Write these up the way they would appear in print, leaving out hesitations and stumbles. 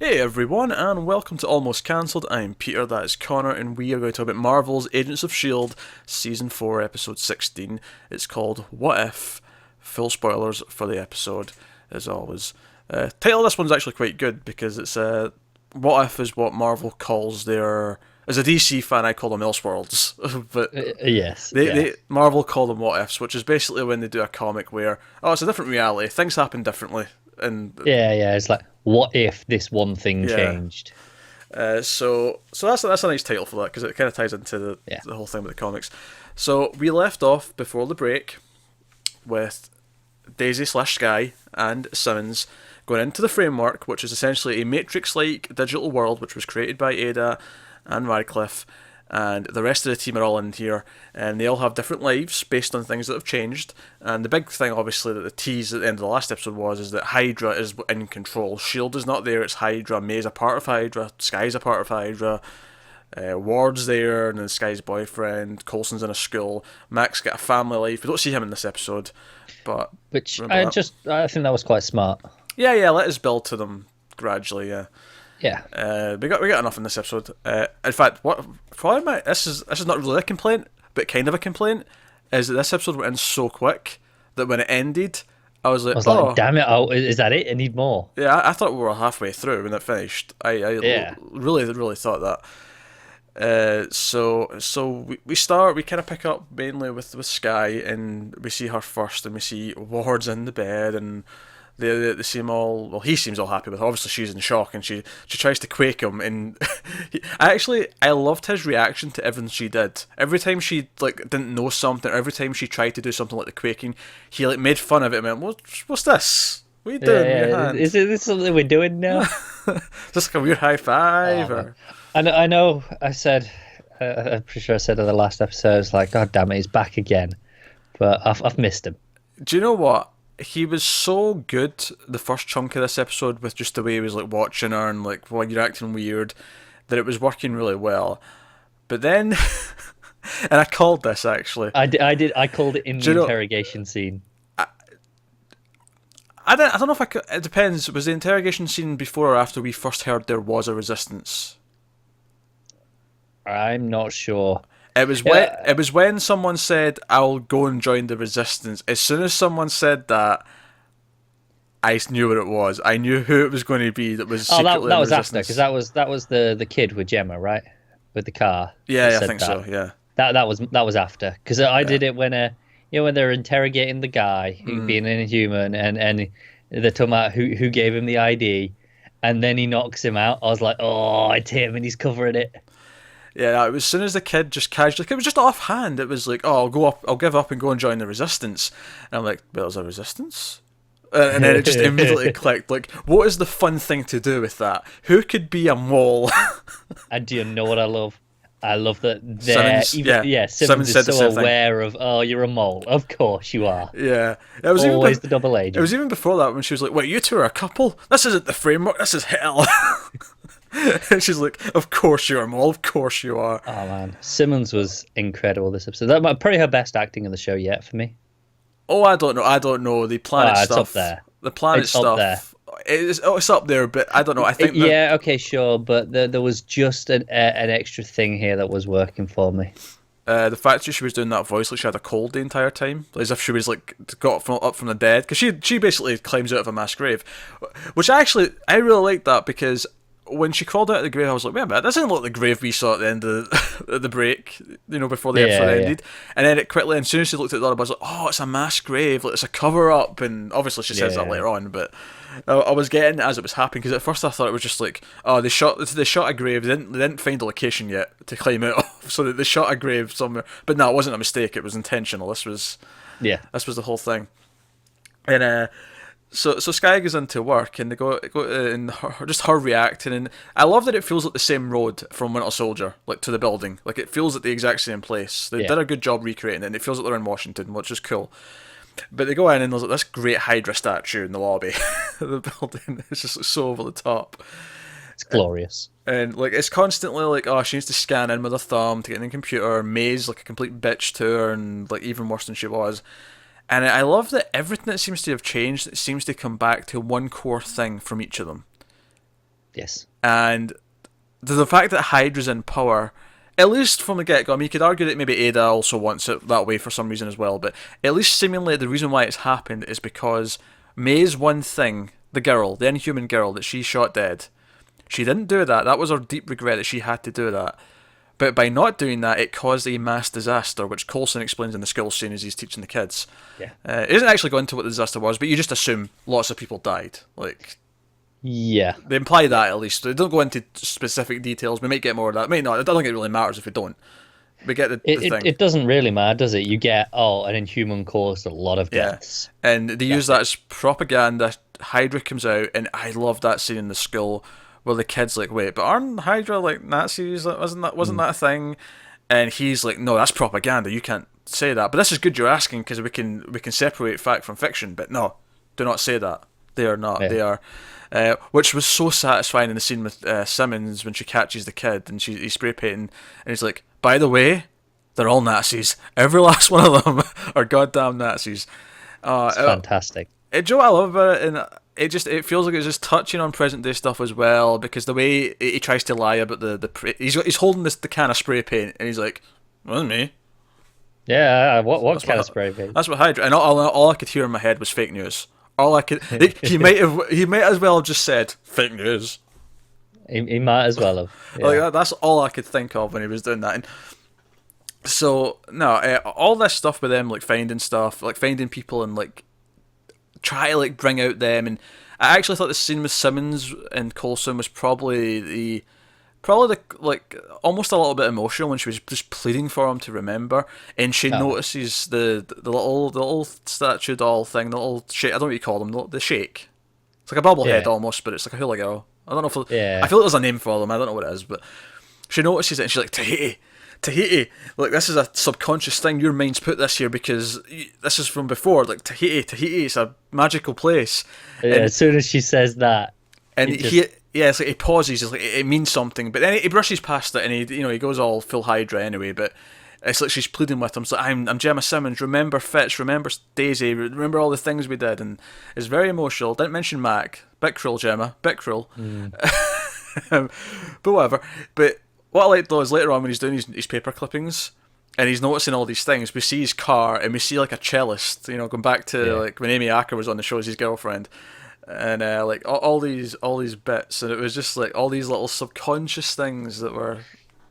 Hey everyone, and welcome to Almost Cancelled. I'm Peter, that is Connor, and we are going to talk about Marvel's Agents of S.h.i.e.L.D. Season 4, Episode 16. It's called What If? Full spoilers for the episode, as always. Title of this one's actually quite good, because it's What If is what Marvel calls their... As a DC fan, I call them Elseworlds, but Yes, Marvel call them What Ifs, which is basically when they do a comic where, oh, it's a different reality, things happen differently, and yeah. It's like, what if this one thing yeah. changed? So that's a nice title for that because it kind of ties into Yeah, the whole thing with the comics. So we left off before the break with Daisy/Sky and Simmons going into the framework, which is essentially a Matrix-like digital world, which was created by Ada and Radcliffe, and the rest of the team are all in here, and they all have different lives based on things that have changed. And the big thing, obviously, that the tease at the end of the last episode is that Hydra is in control. S.h.i.e.L.D. is not there; it's Hydra. May's a part of Hydra. Sky's a part of Hydra. Ward's there, and then Sky's boyfriend. Coulson's in a school. Mac's got a family life. We don't see him in this episode, but which remember that. I think that was quite smart. Yeah. Let us build to them gradually. Yeah. Yeah, We got enough in this episode. In fact, what probably this is not really a complaint, but kind of a complaint, is that this episode went in so quick that when it ended, I was like, I was oh, like, damn it! Oh, is that it? I need more. yeah. I thought we were halfway through when it finished. Yeah, Really thought that. We kind of pick up mainly with Sky, and we see her first, and we see Ward's in the bed, and they seem all, well, he seems all happy with her. Obviously she's in shock, and she tries to quake him, and I loved his reaction to everything she did. Every time she like didn't know something, or every time she tried to do something like the quaking, he like made fun of it and went, what's this? What are you doing with your hand? Is this something we're doing now? Is this like a weird high five? Oh, Or I know. I said, I'm pretty sure I said in the last episode, it's like, God damn it, he's back again. But I've missed him. do you know what? He was so good the first chunk of this episode with just the way he was like watching her and like, well, you're acting weird, that it was working really well. But then, and I called this actually. I called it in Do the you know? interrogation scene. I don't know if I could. It depends. Was the interrogation scene before or after we first heard there was a resistance? I'm not sure. It was when someone said, "I'll go and join the resistance." As soon as someone said that, I knew what it was. I knew who it was going to be that was Oh, secretly that in was after, resistance. because that was the kid with Gemma, right? With the car. That Yeah, I said think that. so. Yeah. That was after, because I Yeah. did it when when they're interrogating the guy who being an inhuman, and they're talking about who gave him the ID, and then he knocks him out. I was like, oh, it's him, and he's covering it. Yeah, it was as soon as the kid just casually, it was just offhand. It was like, oh, I'll give up and go and join the resistance. And I'm like, well, there's a resistance? And then it just immediately clicked, like, what is the fun thing to do with that? Who could be a mole? And do you know what I love? I love that Simmons, yeah. Simmons Said is the so same thing. aware of, oh, you're a mole. Of course you are. Yeah. It was even Always the double it was agent. even before that when she was like, wait, you two are a couple? This isn't the framework, this is hell. And she's like, of course you're a mole, of course you are. Oh man, Simmons was incredible this episode. That might probably her best acting in the show yet for me. Oh, I don't know. The planet It's stuff. up there. The planet It's up there. stuff. It's up there, but I don't know. I think that Yeah, okay, sure, but there was just an extra thing here that was working for me. the fact that she was doing that voice like she had a cold the entire time, as if she was like got up from the dead, because she basically climbs out of a mass grave, which I really liked that, because when she crawled out of the grave, I was like, wait a minute, that doesn't look like the grave we saw at the end of the break, before the episode Yeah. ended. And then as soon as she looked at the other, I was like, oh, it's a mass grave, like it's a cover up, and obviously she says that Yeah. later on, but I was getting it as it was happening, because at first I thought it was just like, oh, they shot a grave, they didn't find a location yet to climb out of, so they shot a grave somewhere. But no, it wasn't a mistake, it was intentional. This was Yeah. the whole thing. And so Sky goes into work, and they go and her reacting, and I love that it feels like the same road from Winter Soldier, like to the building, like it feels at the exact same place. They Yeah. did a good job recreating it, and it feels like they're in Washington, which is cool. But they go in, and there's like this great Hydra statue in the lobby of the building. It's just like, so over the top, It's glorious. and like it's constantly like, oh, she needs to scan in with her thumb to get in the computer. May's like a complete bitch to her, and like even worse than she was. And I love that everything that seems to have changed, it seems to come back to one core thing from each of them. Yes. And the fact that Hydra's in power, at least from the get-go, I mean, you could argue that maybe Ada also wants it that way for some reason as well, but at least seemingly the reason why it's happened is because May's one thing, the girl, the Inhuman girl that she shot dead, she didn't do that. That was her deep regret that she had to do that. But by not doing that, it caused a mass disaster, which Coulson explains in the school scene as he's teaching the kids. Yeah. It doesn't actually go into what the disaster was, but you just assume lots of people died. Like, yeah, they imply that at least. They don't go into specific details. We might get more of that. May not. I don't think it really matters if we don't. We get the thing. It doesn't really matter, does it? You get, an Inhuman caused a lot of deaths. Yeah. And they use that as propaganda. Hydra comes out, and I love that scene in the school where the kid's like, wait, but aren't Hydra like Nazis? Wasn't that a thing? And he's like, no, that's propaganda. You can't say that. But this is good you're asking, because we can separate fact from fiction. But no, do not say that. They are not. Yeah. They are. Which was so satisfying in the scene with Simmons when she catches the kid and he's spray painting, and he's like, by the way, they're all Nazis. Every last one of them are goddamn Nazis. It's fantastic. Joe, I love about it, and it feels like it's just touching on present day stuff as well, because the way he tries to lie about he's holding the can of spray paint, and he's like, wasn't me. Yeah, what kind of spray paint? That's what Hydra. And all I could hear in my head was fake news. All I could, he might as well have just said fake news. He might as well have. Yeah. Like that's all I could think of when he was doing that. And so no, all this stuff with them, like finding stuff, like finding people, and like try to like bring out them. And I actually thought the scene with Simmons and Coulson was probably the like almost a little bit emotional when she was just pleading for him to remember, and she notices the little statue doll thing, the little shake. I don't know what you call them, the shake. It's like a bobblehead almost, but it's like a hula girl. I don't know if I feel like there's a name for them. I don't know what it is, but she notices it and she's like, Tahiti. Like, this is a subconscious thing. Your mind's put this here because this is from before. Like, Tahiti, it's a magical place. Yeah, as soon as she says that, and it's like he pauses. It's like it means something, but then he brushes past it, and he goes all full Hydra anyway. But it's like she's pleading with him. So I'm Gemma Simmons. Remember Fitz. Remember Daisy. Remember all the things we did, and it's very emotional. Didn't mention Mac. Bit cruel, Gemma. Bit cruel. But whatever. But what I like though is later on when he's doing his paper clippings, and he's noticing all these things. We see his car, and we see like a cellist. Going back to like when Amy Acker was on the show as his girlfriend. And like all these bits, and it was just like all these little subconscious things that were.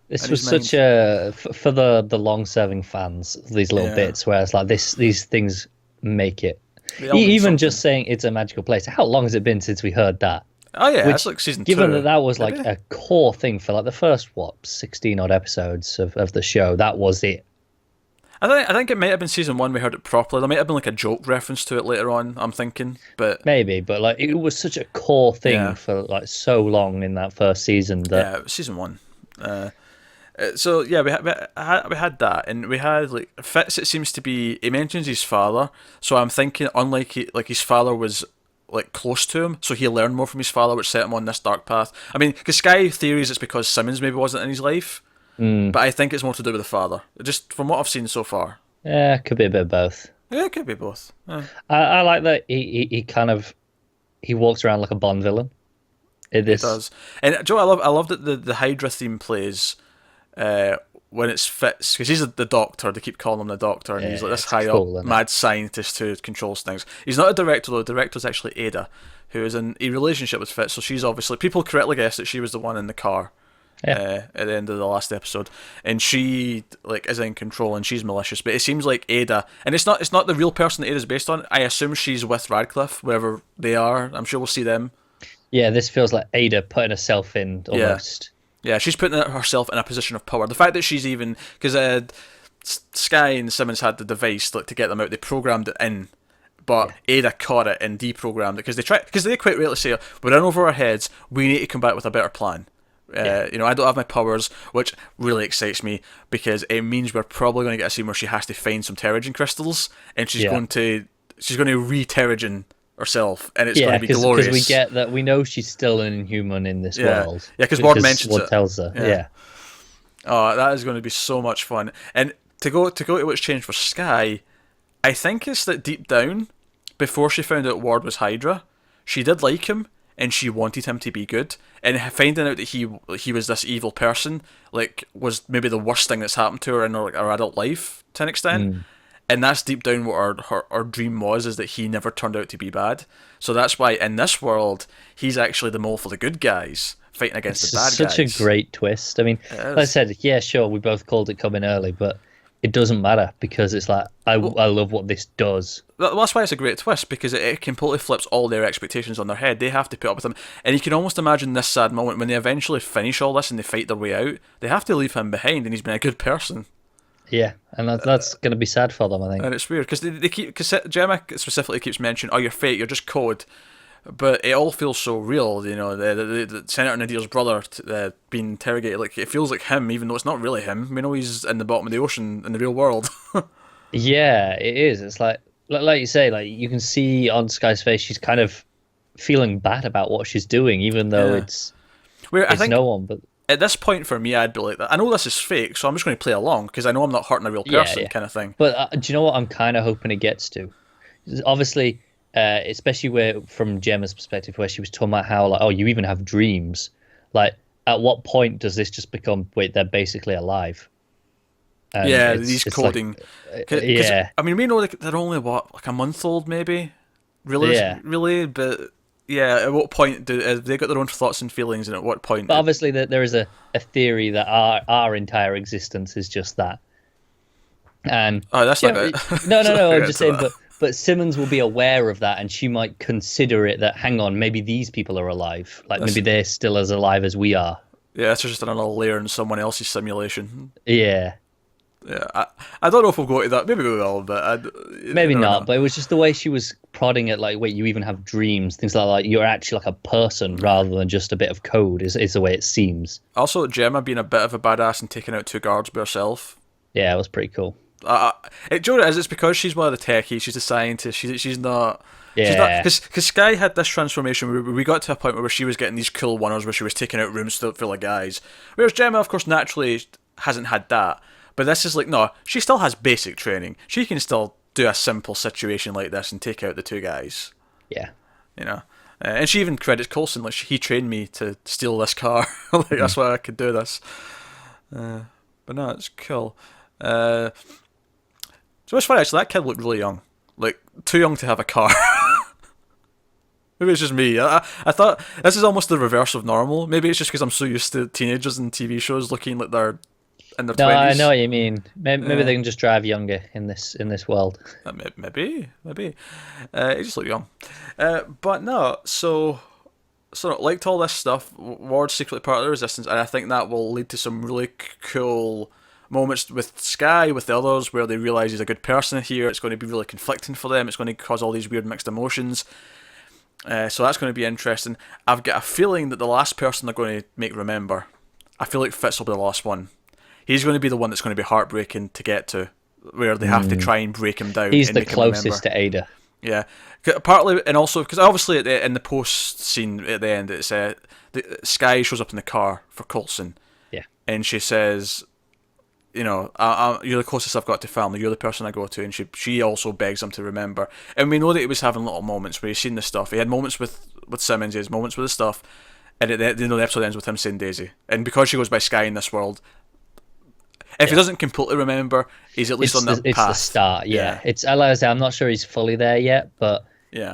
This was such a for the long-serving fans. These little bits where it's like these things make it. Even just saying it's a magical place. How long has it been since we heard that? Oh yeah, that's like season 2. Given that was like a core thing for like the first 16 odd episodes of the show, that was it. I think it might have been season 1 we heard it properly. There might have been like a joke reference to it later on, I'm thinking, but maybe. But like it was such a core thing for like so long in that first season. That season 1. So yeah, we had that, and we had like Fitz. It seems to be he mentions his father, so I'm thinking unlike his father was like close to him, so he learned more from his father, which set him on this dark path. I mean, because Sky theories it's because Simmons maybe wasn't in his life. But I think it's more to do with the father, just from what I've seen so far. Yeah, could be a bit of both. Yeah, it could be both. Yeah. I like that he kind of walks around like a Bond villain. It does, and Joe, I love that the Hydra theme plays when it's Fitz, because he's the doctor. They keep calling him the doctor, and he's like this high up mad scientist who controls things. He's not a director though. The director's actually Ada, who is in a relationship with Fitz. So she's obviously, people correctly guessed that she was the one in the car. At the end of the last episode, and she like is in control and she's malicious, but it seems like Ada, and it's not the real person that Ada's based on. I assume she's with Radcliffe wherever they are. I'm sure we'll see them. Yeah, this feels like Ada putting herself in almost. Yeah, she's putting herself in a position of power. The fact that she's even, because Sky and Simmons had the device like to get them out, they programmed it in. But Ada caught it and deprogrammed it because they quite rightly say we're in over our heads. We need to come back with a better plan. I don't have my powers, which really excites me because it means we're probably going to get a scene where she has to find some Terrigen crystals, and she's going to re-Terrigen herself, and it's going to be glorious. Because we get that, we know she's still an Inhuman in this world. Yeah, because Ward mentions Ward it. Tells her. Yeah. Oh, that is going to be so much fun. And to go to what's changed for Sky, I think it's that deep down, before she found out Ward was Hydra, she did like him. and she wanted him to be good. And finding out that he was this evil person, like, was maybe the worst thing that's happened to her in her adult life to an extent. And that's deep down what her dream was, is that he never turned out to be bad. So that's why in this world, he's actually the mole for the good guys, fighting against the bad guys. Such a great twist. I mean, like I said, yeah, sure, we both called it coming early, but it doesn't matter, because it's like, I love what this does. That's why it's a great twist, because it completely flips all their expectations on their head. They have to put up with him. And you can almost imagine this sad moment when they eventually finish all this and they fight their way out. They have to leave him behind, and he's been a good person. Yeah, and that's going to be sad for them, I think. And it's weird, because because Gemma specifically keeps mentioning, oh, you're fake, you're just code. But it all feels so real, you know, the Senator Nadir's brother being interrogated, like, it feels like him, even though it's not really him. We know he's in the bottom of the ocean in the real world. Yeah, it is. It's like you say, like, you can see on Sky's face, she's kind of feeling bad about what she's doing, even though it's I think no one. But at this point for me, I'd be like, I know this is fake, so I'm just going to play along, because I know I'm not hurting a real person, kind of thing. But do you know what I'm kind of hoping it gets to? Obviously, especially from Gemma's perspective, where she was talking about how, like, oh, you even have dreams. Like, at what point does this just become, wait, they're basically alive? And these coding. Like, I mean, we know they're only, like a month old, maybe? Really? But, yeah, at what point have they got their own thoughts and feelings, and at what point... But obviously, there is a theory that our entire existence is just that. And... Oh, that's not it. No, I'm just saying, but Simmons will be aware of that, and she might consider it that, hang on, maybe these people are alive. Like, maybe they're still as alive as we are. Yeah, that's just another layer in someone else's simulation. Yeah. Yeah, I don't know if we'll go to that. Maybe we will, but... Maybe not, but it was just the way she was prodding it, like, wait, you even have dreams, things like that. You're actually like a person rather than just a bit of code, is the way it seems. Also, Gemma being a bit of a badass and taking out 2 guards by herself. Yeah, it was pretty cool. Do you know what it is? It's because she's one of the techies, she's a scientist, she's not... Yeah. Because Sky had this transformation where we got to a point where she was getting these cool one-ers where she was taking out rooms full of guys. Whereas Gemma, of course, naturally hasn't had that. But this is like, no, she still has basic training. She can still do a simple situation like this and take out the 2 guys. Yeah. You know? And she even credits Coulson, like, he trained me to steal this car. Like, that's why I could do this. But no, it's cool. So it's funny, actually, that kid looked really young. Like, too young to have a car. Maybe it's just me. I thought, this is almost the reverse of normal. Maybe it's just because I'm so used to teenagers in TV shows looking like they're in their 20s. I know what you mean. Maybe they can just drive younger in this world. Maybe. He just looked young. But no, so liked all this stuff. Ward's secretly part of the Resistance, and I think that will lead to some really cool moments with Sky, with the others, where they realise he's a good person here. It's going to be really conflicting for them. It's going to cause all these weird mixed emotions. So that's going to be interesting. I've got a feeling that the last person they're going to make remember, I feel like Fitz will be the last one. He's going to be the one that's going to be heartbreaking to get to, where they have to try and break him down. He's the closest to Ada. Yeah, partly, and also because obviously in the post scene at the end, it's Sky shows up in the car for Coulson. Yeah, and she says, you know, you're the closest I've got to family. You're the person I go to, and she also begs him to remember. And we know that he was having little moments where he's seen the stuff. He had moments with Simmons. He has moments with the stuff, and the episode ends with him saying Daisy. And because she goes by Sky in this world, if he doesn't completely remember, he's at least on that path. It's the start. Yeah. It's, like I say, I'm not sure he's fully there yet, but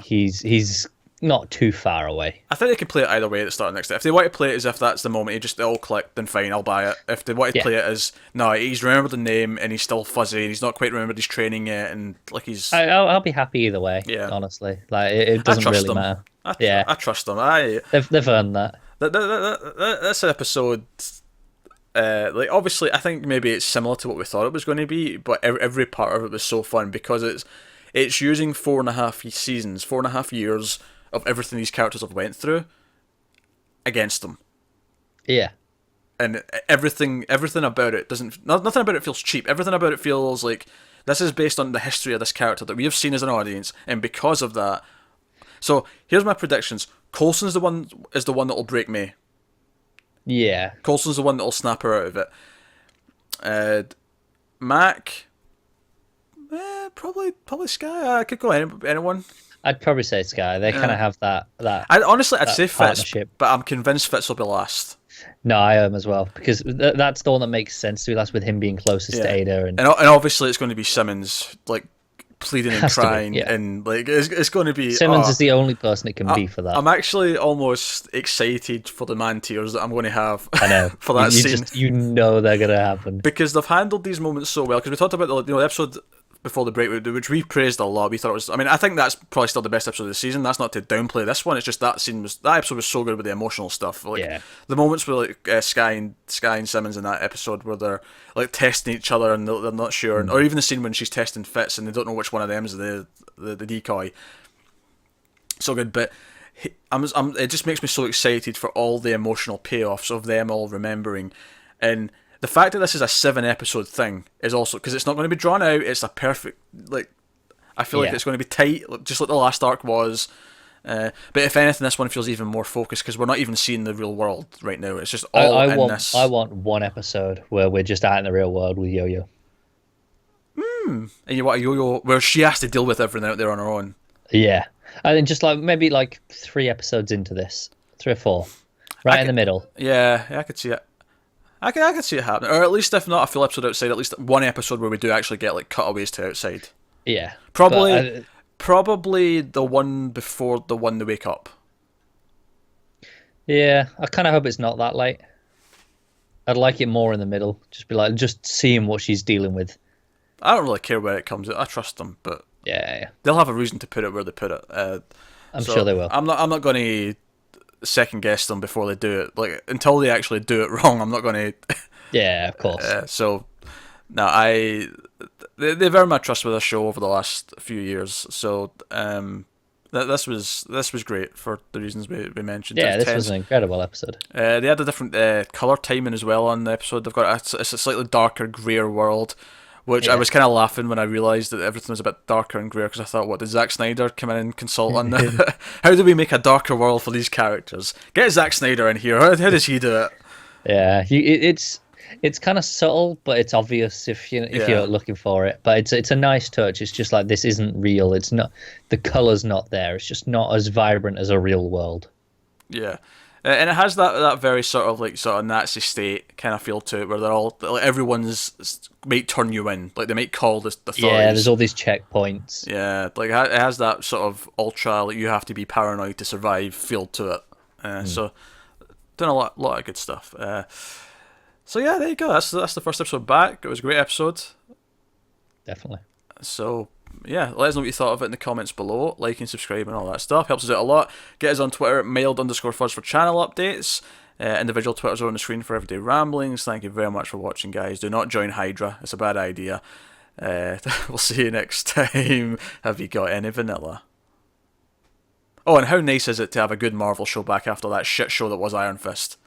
he's not too far away. I think they can play it either way at the start of next day. If they want to play it as if that's the moment he just all clicked, then fine, I'll buy it. If they want to play it as, no, he's remembered the name and he's still fuzzy and he's not quite remembered his training yet, and like he's... I'll be happy either way, honestly. Like, it doesn't really matter. I trust them. They've earned that. This episode... like, obviously, I think maybe it's similar to what we thought it was going to be, but every part of it was so fun because it's using 4.5 seasons, 4.5 years of everything these characters have went through against them. Yeah. And everything about it nothing about it feels cheap. Everything about it feels like this is based on the history of this character that we have seen as an audience, and because of that. So here's my predictions. Coulson's the one that will break May. Yeah. Coulson's the one that'll snap her out of it. Mac, probably Sky. I could go anyone. I'd probably say Sky. They kind of have that I'd say that Fitz, partnership. but I'm convinced Fitz will be last. No, I am as well because that's the one that makes sense to me. That's with him being closest to Yeah, Ada, and and obviously it's going to be Simmons, like pleading and has to be. crying, Yeah, and like it's going to be. Simmons is the only person it can be for that. I'm actually almost excited for the man tears that I'm going to have I know for that you scene. just they're gonna happen Because they've handled these moments so well. Because we talked about the episode before the break, which we praised a lot. We thought it was. I mean, I think that's probably still the best episode of the season. That's not to downplay this one. It's just that episode was so good with the emotional stuff. Like the moments with like Sky and Simmons in that episode where they're like testing each other and they're not sure, or even the scene when she's testing Fitz and they don't know which one of them is the decoy. So good, but. It just makes me so excited for all the emotional payoffs of them all remembering, and the fact that this is a 7-episode thing is also because it's not going to be drawn out. It's a perfect I feel like it's going to be tight, just like the last arc was. But if anything, this one feels even more focused because we're not even seeing the real world right now. It's just all in this. I want one episode where we're just out in the real world with Yo-Yo. And you want a Yo-Yo where she has to deal with everything out there on her own. Yeah. And then just maybe 3 episodes into this, 3 or 4, in the middle. Yeah, I could see it. I could see it happening, or at least if not a full episode outside, at least one episode where we do actually get cutaways to outside. Yeah, probably the one before the one they wake up. Yeah, I kind of hope it's not that late. I'd like it more in the middle. Just seeing what she's dealing with. I don't really care where it comes out. I trust them, but. Yeah. They'll have a reason to put it where they put it. I'm sure they will. I'm not going to second guess them before they do it. Until they actually do it wrong, I'm not going to. Yeah, of course. They very much trust with this show over the last few years. So this was great for the reasons we mentioned. Yeah, this was an incredible episode. They had a different color timing as well on the episode. They've got it's a slightly darker, grayer world. Which I was kind of laughing when I realised that everything was a bit darker and greyer because I thought, what, did Zack Snyder come in and consult on that? How do we make a darker world for these characters? Get Zack Snyder in here. How does he do it? Yeah, it's kind of subtle, but it's obvious if you're looking for it. But it's a nice touch. It's just this isn't real. It's not, the colour's not there. It's just not as vibrant as a real world. Yeah. And it has that very sort of Nazi state kind of feel to it, where they're all everyone's might turn you in, they might call the authorities. Yeah, there's all these checkpoints. Yeah, it has that sort of ultra you have to be paranoid to survive feel to it. So, done a lot of good stuff. So yeah, there you go. That's the first episode back. It was a great episode. Definitely. So. Yeah, let us know what you thought of it in the comments below. Like and subscribe and all that stuff. Helps us out a lot. Get us on Twitter at mild_fuzz for channel updates. Individual Twitters are on the screen for everyday ramblings. Thank you very much for watching, guys. Do not join Hydra. It's a bad idea. We'll see you next time. Have you got any vanilla? Oh, and how nice is it to have a good Marvel show back after that shit show that was Iron Fist?